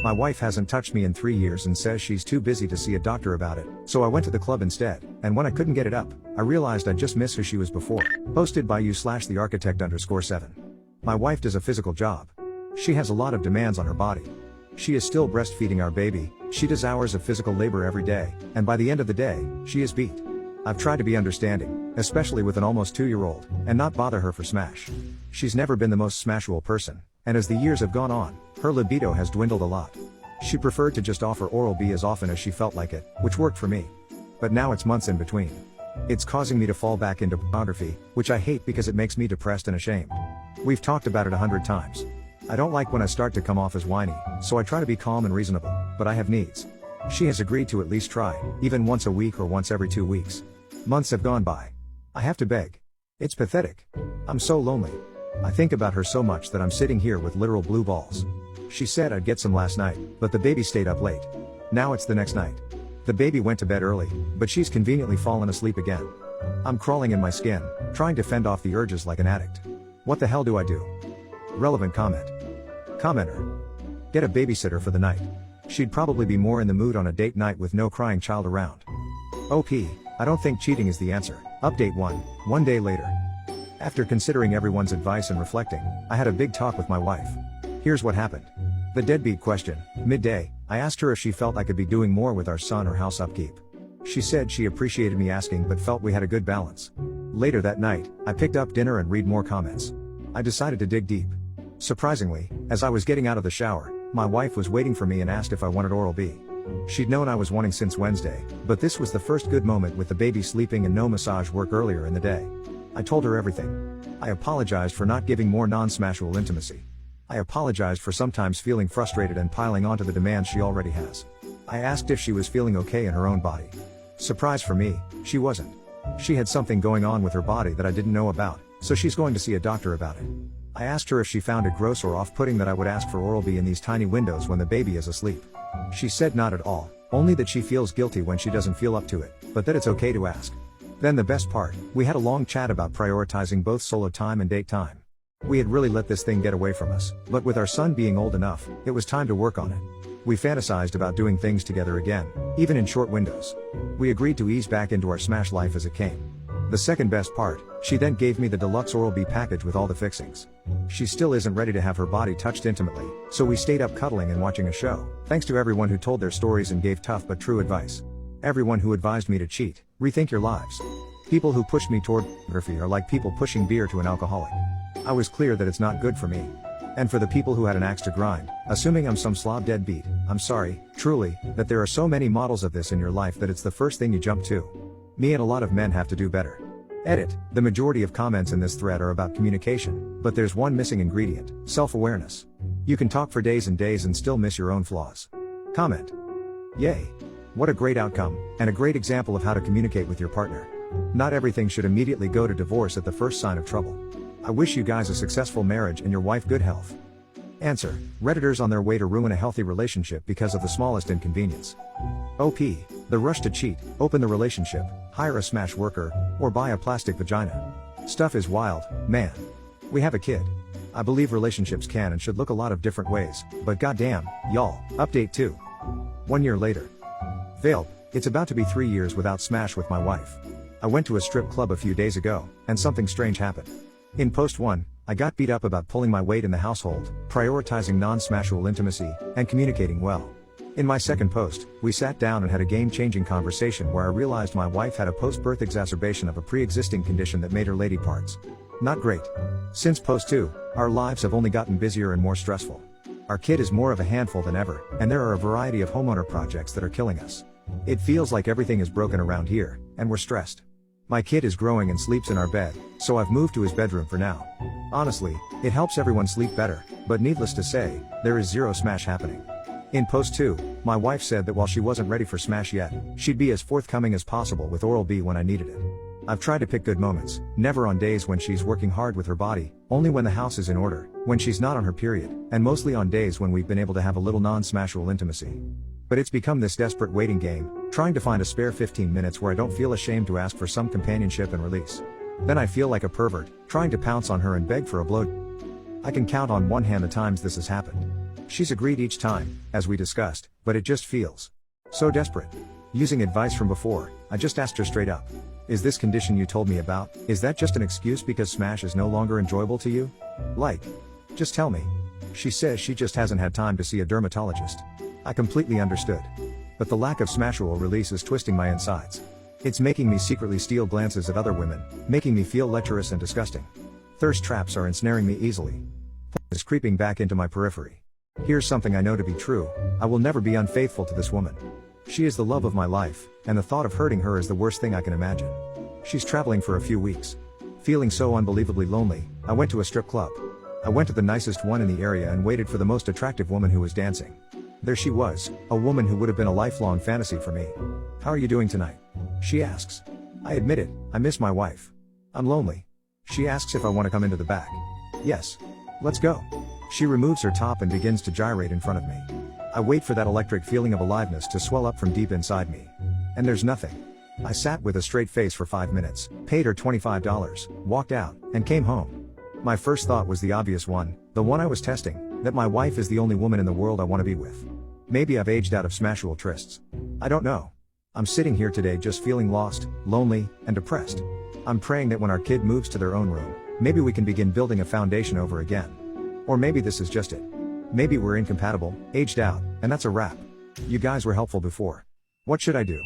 My wife hasn't touched me in 3 years and says she's too busy to see a doctor about it, so I went to the club instead, and when I couldn't get it up, I realized I'd just missed who she was before. Posted by you/thearchitect_7. My wife does a physical job. She has a lot of demands on her body. She is still breastfeeding our baby, she does hours of physical labor every day, and by the end of the day, she is beat. I've tried to be understanding, especially with an almost 2-year-old, and not bother her for smash. She's never been the most smashable person, and as the years have gone on, her libido has dwindled a lot. She preferred to just offer oral B as often as she felt like it, which worked for me. But now it's months in between. It's causing me to fall back into pornography, which I hate because it makes me depressed and ashamed. We've talked about it 100 times. I don't like when I start to come off as whiny, so I try to be calm and reasonable, but I have needs. She has agreed to at least try, even once a week or once every 2 weeks. Months have gone by. I have to beg. It's pathetic. I'm so lonely. I think about her so much that I'm sitting here with literal blue balls. She said I'd get some last night, but the baby stayed up late. Now it's the next night. The baby went to bed early, but she's conveniently fallen asleep again. I'm crawling in my skin, trying to fend off the urges like an addict. What the hell do I do? Relevant comment. Commenter. Get a babysitter for the night. She'd probably be more in the mood on a date night with no crying child around. OP. I don't think cheating is the answer. Update 1 day later. After considering everyone's advice and reflecting, I had a big talk with my wife. Here's what happened. The deadbeat question. Midday, I asked her if she felt I could be doing more with our son or house upkeep. She said she appreciated me asking but felt we had a good balance. Later that night, I picked up dinner and read more comments. I decided to dig deep. Surprisingly, as I was getting out of the shower, my wife was waiting for me and asked if I wanted oral B. She'd known I was wanting since Wednesday, but this was the first good moment with the baby sleeping and no massage work earlier in the day. I told her everything. I apologized for not giving more non-smashable intimacy. I apologized for sometimes feeling frustrated and piling onto the demands she already has. I asked if she was feeling okay in her own body. Surprise for me, she wasn't. She had something going on with her body that I didn't know about, so she's going to see a doctor about it. I asked her if she found it gross or off-putting that I would ask for oral B in these tiny windows when the baby is asleep. She said not at all, only that she feels guilty when she doesn't feel up to it, but that it's okay to ask. Then the best part, we had a long chat about prioritizing both solo time and date time. We had really let this thing get away from us, but with our son being old enough, it was time to work on it. We fantasized about doing things together again, even in short windows. We agreed to ease back into our smash life as it came. The second best part, she then gave me the deluxe Oral B package with all the fixings. She still isn't ready to have her body touched intimately, so we stayed up cuddling and watching a show. Thanks to everyone who told their stories and gave tough but true advice. Everyone who advised me to cheat, rethink your lives. People who pushed me toward pornography are like people pushing beer to an alcoholic. I was clear that it's not good for me. And for the people who had an axe to grind, assuming I'm some slob deadbeat, I'm sorry, truly, that there are so many models of this in your life that it's the first thing you jump to. Me and a lot of men have to do better. Edit. The majority of comments in this thread are about communication, but there's one missing ingredient: self-awareness. You can talk for days and days and still miss your own flaws. Comment. Yay. What a great outcome, and a great example of how to communicate with your partner. Not everything should immediately go to divorce at the first sign of trouble. I wish you guys a successful marriage and your wife good health. Answer. Redditors on their way to ruin a healthy relationship because of the smallest inconvenience. OP. The rush to cheat, open the relationship, hire a smash worker, or buy a plastic vagina. Stuff is wild, man. We have a kid. I believe relationships can and should look a lot of different ways, but goddamn, y'all. Update 2. 1 year later. Veiled. It's about to be 3 years without smash with my wife. I went to a strip club a few days ago, and something strange happened. In post 1, I got beat up about pulling my weight in the household, prioritizing non-smashable intimacy, and communicating well. In my second post, we sat down and had a game-changing conversation where I realized my wife had a post-birth exacerbation of a pre-existing condition that made her lady parts. Not great. Since post 2, our lives have only gotten busier and more stressful. Our kid is more of a handful than ever, and there are a variety of homeowner projects that are killing us. It feels like everything is broken around here, and we're stressed. My kid is growing and sleeps in our bed, so I've moved to his bedroom for now. Honestly, it helps everyone sleep better, but needless to say, there is zero smash happening. In post 2, my wife said that while she wasn't ready for smash yet, she'd be as forthcoming as possible with oral B when I needed it. I've tried to pick good moments, never on days when she's working hard with her body, only when the house is in order, when she's not on her period, and mostly on days when we've been able to have a little non-smashable intimacy. But it's become this desperate waiting game, trying to find a spare 15 minutes where I don't feel ashamed to ask for some companionship and release. Then I feel like a pervert, trying to pounce on her and beg for a blow. I can count on one hand the times this has happened. She's agreed each time, as we discussed, but it just feels so desperate. Using advice from before, I just asked her straight up. Is this condition you told me about, is that just an excuse because Smash is no longer enjoyable to you? Like, just tell me. She says she just hasn't had time to see a dermatologist. I completely understood. But the lack of Smashable release is twisting my insides. It's making me secretly steal glances at other women, making me feel lecherous and disgusting. Thirst traps are ensnaring me easily. Is creeping back into my periphery. Here's something I know to be true, I will never be unfaithful to this woman. She is the love of my life, and the thought of hurting her is the worst thing I can imagine. She's traveling for a few weeks. Feeling so unbelievably lonely, I went to a strip club. I went to the nicest one in the area and waited for the most attractive woman who was dancing. There she was, a woman who would have been a lifelong fantasy for me. How are you doing tonight? She asks. I admit it, I miss my wife. I'm lonely. She asks if I want to come into the back. Yes. Let's go. She removes her top and begins to gyrate in front of me. I wait for that electric feeling of aliveness to swell up from deep inside me. And there's nothing. I sat with a straight face for 5 minutes, paid her $25, walked out, and came home. My first thought was the obvious one, the one I was testing, that my wife is the only woman in the world I want to be with. Maybe I've aged out of Smashable trysts. I don't know. I'm sitting here today just feeling lost, lonely, and depressed. I'm praying that when our kid moves to their own room, maybe we can begin building a foundation over again. Or maybe this is just it. Maybe we're incompatible, aged out, and that's a wrap. You guys were helpful before. What should I do?